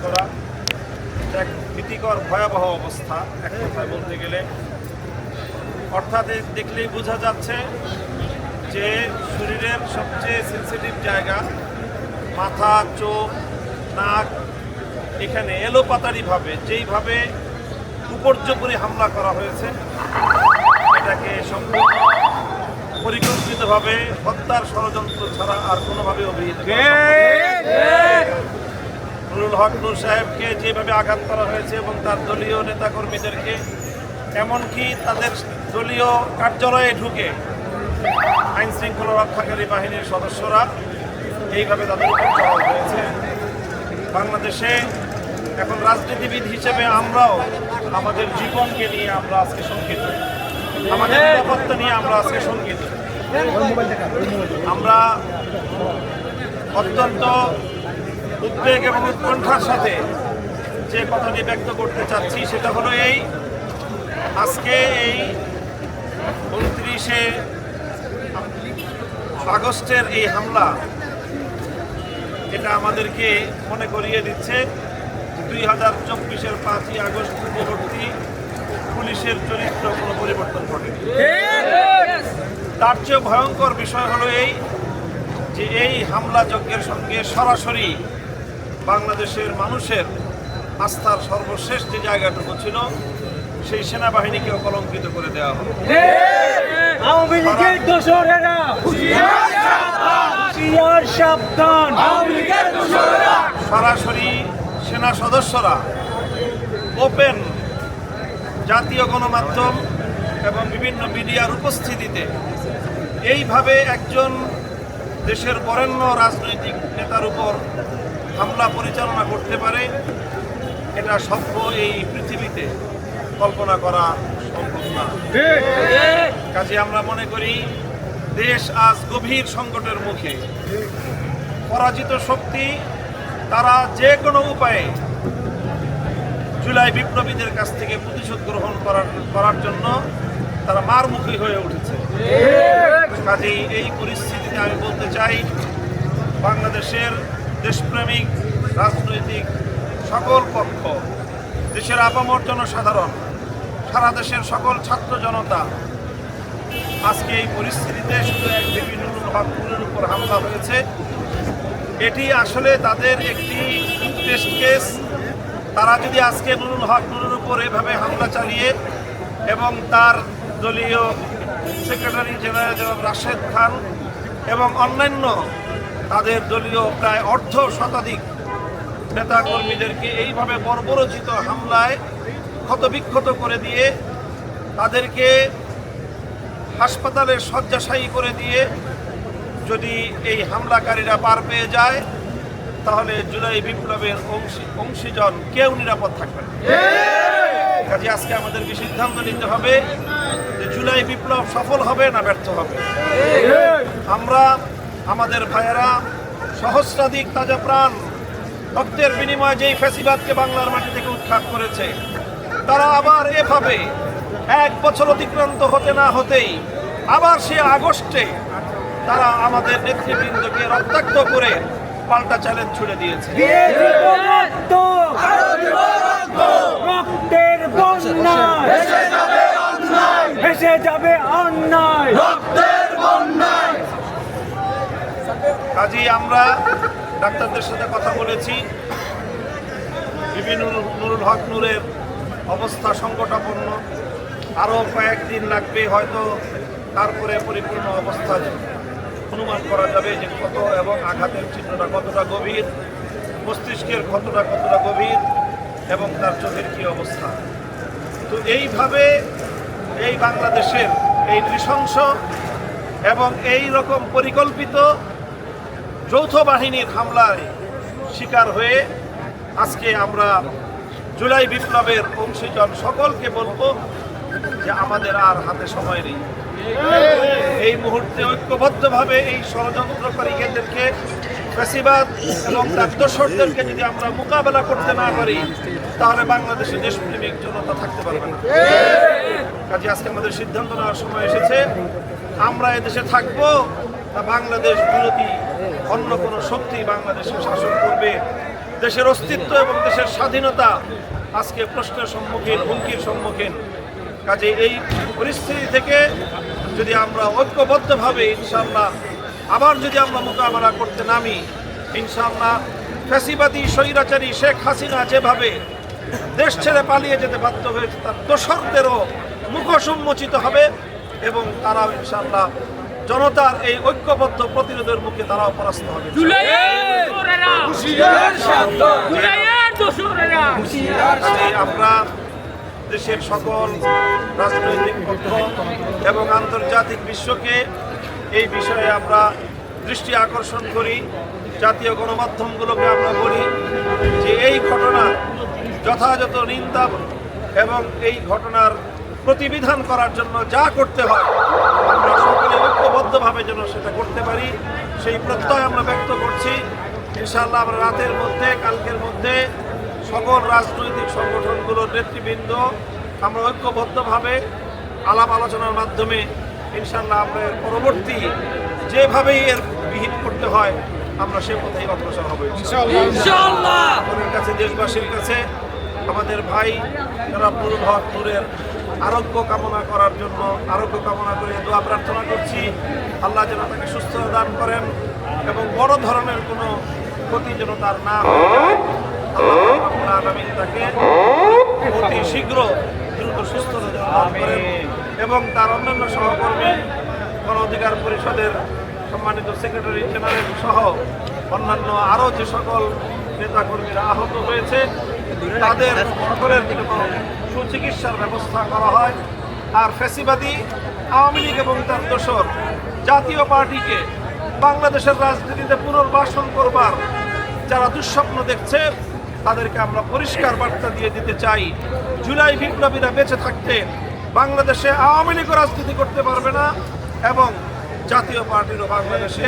করা এক ভীতিকর ভয়াবহ অবস্থা এক কথায় বলতে গেলে। অর্থাৎ দেখলেই বোঝা যাচ্ছে যে শরীরের সবচেয়ে সেন্সিটিভ জায়গা মাথা, চোখ, নাক, এখানে এলোপাতারিভাবে যেইভাবে উপর্যুপরি হামলা করা হয়েছে, এটাকে সম্পূর্ণ পরিকল্পিতভাবে হত্যার ষড়যন্ত্র ছাড়া আর কোনোভাবে অভিহিত নুরুল হক নূর সাহেবকে যেভাবে আঘাত করা হয়েছে এবং তার দলীয় নেতাকর্মীদেরকে, এমনকি তাদের দলীয় কার্যালয়ে ঢুকে আইন শৃঙ্খলা রক্ষাকারী বাহিনীর সদস্যরা এইভাবে তাদের উপর চড়াও হয়েছে। বাংলাদেশে এখন রাজনীতিবিদ হিসেবে আমরাও আমাদের জীবনকে নিয়ে আমরা আজকে শঙ্কিত, আমাদের নিরাপত্তা নিয়ে আমরা আজকে শঙ্কিত। আমরা অত্যন্ত উদ্বেগ এবং উৎকণ্ঠার সাথে যে কথাটি ব্যক্ত করতে চাচ্ছি সেটা হলো এই, আজকে এই 29শে আগস্টের এই হামলা, এটা আমাদেরকে মনে করিয়ে দিচ্ছে 2024-এর 5ই আগস্ট পূর্ববর্তী পুলিশের চরিত্র কোনো পরিবর্তন ঘটেনি। তার চেয়ে ভয়ঙ্কর বিষয় হলো এই যে এই হামলা যজ্ঞের সঙ্গে সরাসরি বাংলাদেশের মানুষের আস্থার সর্বশেষ যে জায়গাটুকু ছিল সেই সেনাবাহিনীকেও কলঙ্কিত করে দেওয়া হলো। সরাসরি সেনা সদস্যরা ওপেন জাতীয় গণমাধ্যম এবং বিভিন্ন মিডিয়ার উপস্থিতিতে এইভাবে একজন দেশের বরেণ্য রাজনৈতিক নেতার উপর হামলা পরিচালনা করতে পারে, এটা সভ্য এই পৃথিবীতে কল্পনা করা সম্ভব না। কাজে আমরা মনে করি দেশ আজ গভীর সংকটের মুখে। পরাজিত শক্তি তারা যে কোনো উপায়ে জুলাই বিপ্লবীদের কাছ থেকে প্রতিশোধ গ্রহণ করার জন্য তারা মারমুখী হয়ে উঠেছে। কাজেই এই পরিস্থিতিতে আমি বলতে চাই, বাংলাদেশের দেশপ্রেমিক রাজনৈতিক সকল পক্ষ, দেশের আপামর জনসাধারণ, সারা দেশের সকল ছাত্র জনতা আজকে এই পরিস্থিতিতে শুধু এক ব্যক্তি নুরুল হক নূরের উপর হামলা হয়েছে, এটি আসলে তাদের একটি টেস্ট কেস। তারা যদি আজকে নুরুল হক নূরের উপর এভাবে হামলা চালিয়ে এবং তার দলীয় সেক্রেটারি জেনারেল জনাব রাশেদ খান এবং অন্যান্য তাদের দলীয় প্রায় অর্ধ শতাধিক নেতাকর্মীদেরকে এইভাবে বর্বরোচিত হামলায় ক্ষতবিক্ষত করে দিয়ে তাদেরকে হাসপাতালের শয্যাশায়ী করে দিয়ে যদি এই হামলাকারীরা পার পেয়ে যায়, তাহলে জুলাই বিপ্লবের অংশীজন কেউ নিরাপদ থাকবে না। কাজে আজকে আমাদেরকে সিদ্ধান্ত নিতে হবে যে জুলাই বিপ্লব সফল হবে না ব্যর্থ হবে। আমরা আমাদের ভাইয়েরা সহস্রাধিক তাজা প্রাণ রক্তের বিনিময়ে যেই ফ্যাসিবাদকে বাংলার মাটি থেকে উৎখাত করেছে, তারা আবার এভাবে 1 বছর অতিক্রান্ত হতে না হতেই আবার সে আগস্টে তারা আমাদের নেতৃবৃন্দকে রক্তাক্ত করে পাল্টা চ্যালেঞ্জ ছুড়ে দিয়েছে। রক্তের বন্যায় ভেসে যাবে অন্যায়। কাজেই আমরা ডাক্তারদের সাথে কথা বলেছি, বিভিন্ন নুরুল হক নূরের অবস্থা সংকটাপন্ন, আরও কয়েকদিন লাগবে হয়তো, তারপরে পরিপূর্ণ অবস্থা অনুমান করা যাবে যে কত এবং আঘাতের চিহ্নটা কতটা গভীর, মস্তিষ্কের ক্ষতটা কতটা গভীর এবং তার চোখের কী অবস্থা। তো এইভাবে এই বাংলাদেশের এই নৃশংস এবং এই রকম পরিকল্পিত যৌথ বাহিনীর হামলায় শিকার হয়ে আজকে আমরা জুলাই বিপ্লবের অংশীজন সকলকে বলবো যে আমাদের আর হাতে সময় নেই। এই মুহূর্তে ঐক্যবদ্ধভাবে এই ষড়যন্ত্রকারীদেরকে ফ্যাসিবাদ এবং তার দোসরদেরকে যদি আমরা মোকাবেলা করতে না পারি, তাহলে বাংলাদেশে দেশপ্রেমিক জনতা থাকতে পারবে না। কাজে আজকে আমাদের সিদ্ধান্ত নেওয়ার সময় এসেছে, আমরা এদেশে থাকবো না বাংলাদেশ বিরোধী অন্য কোনো শক্তি বাংলাদেশে শাসন করবে। দেশের অস্তিত্ব এবং দেশের স্বাধীনতা আজকে প্রশ্নের সম্মুখীন, হুমকির সম্মুখীন। কাজে এই পরিস্থিতি থেকে যদি আমরা ঐক্যবদ্ধভাবে ইনশাআল্লাহ আবার যদি আমরা মোকাবেলা করতে নামি, ইনশাআল্লাহ ফ্যাসিবাদী স্বৈরাচারী শেখ হাসিনা যেভাবে দেশ ছেড়ে পালিয়ে যেতে বাধ্য হয়েছে, তার দোসরদেরও মুখোশ উন্মোচিত হবে এবং তারাও ইনশাআল্লাহ জনতার এই ঐক্যবদ্ধ প্রতিরোধের মুখে তারাও পরাস্ত হবে। আমরা দেশের সকল রাজনৈতিক পক্ষ এবং আন্তর্জাতিক বিশ্বকে এই বিষয়ে আমরা দৃষ্টি আকর্ষণ করি। জাতীয় গণমাধ্যমগুলোকে আমরা বলি যে এই ঘটনা যথাযথ নিন্দা এবং এই ঘটনার প্রতিবিধান করার জন্য যা করতে হয় আমরা সকলে ঐক্যবদ্ধভাবে যেন সেটা করতে পারি, সেই প্রত্যয় আমরা ব্যক্ত করছি। ইনশাআল্লাহ আমরা রাতের মধ্যে, কালকের মধ্যে সকল রাজনৈতিক সংগঠনগুলোর নেতৃবৃন্দ আমরা ঐক্যবদ্ধভাবে আলাপ আলোচনার মাধ্যমে ইনশাআল্লাহ আমরা পরবর্তী যেভাবেই এর বিহিত করতে হয় আমরা সে পথেই অগ্রসর হব ইনশাআল্লাহ। আপনাদের কাছে, দেশবাসীর কাছে আমাদের ভাই যারা নুরুল হক নূরের আরোগ্য কামনা করার জন্য আরোগ্য কামনা করে দোয়া প্রার্থনা করছি। আল্লাহ যেন তাকে সুস্থতা দান করেন এবং বড় ধরনের কোনো ক্ষতি যেন তার না হয়। আল্লাহ রাব্বুল আলামিন তাকে অতি শীঘ্র দ্রুত সুস্থতা দান করেন এবং তার অন্যান্য সহকর্মী, গণ অধিকার পরিষদের সম্মানিত সেক্রেটারি জেনারেল সহ অন্যান্য আরও যে সকল নেতাকর্মীরা আহত হয়েছে তাদের সকলের জন্য সুচিকিৎসার ব্যবস্থা করা হয়। আর ফ্যাসিবাদী আওয়ামী লীগ এবং তার দোসর জাতীয় পার্টিকে বাংলাদেশের রাজনীতিতে পুনর্বাসন করবার যারা দুঃস্বপ্ন দেখছে তাদেরকে আমরা পরিষ্কার বার্তা দিয়ে দিতে চাই, জুলাই বিপ্লবীরা বেঁচে থাকতে বাংলাদেশে আওয়ামী লীগ রাজনীতি করতে পারবে না এবং জাতীয় পার্টিরও বাংলাদেশে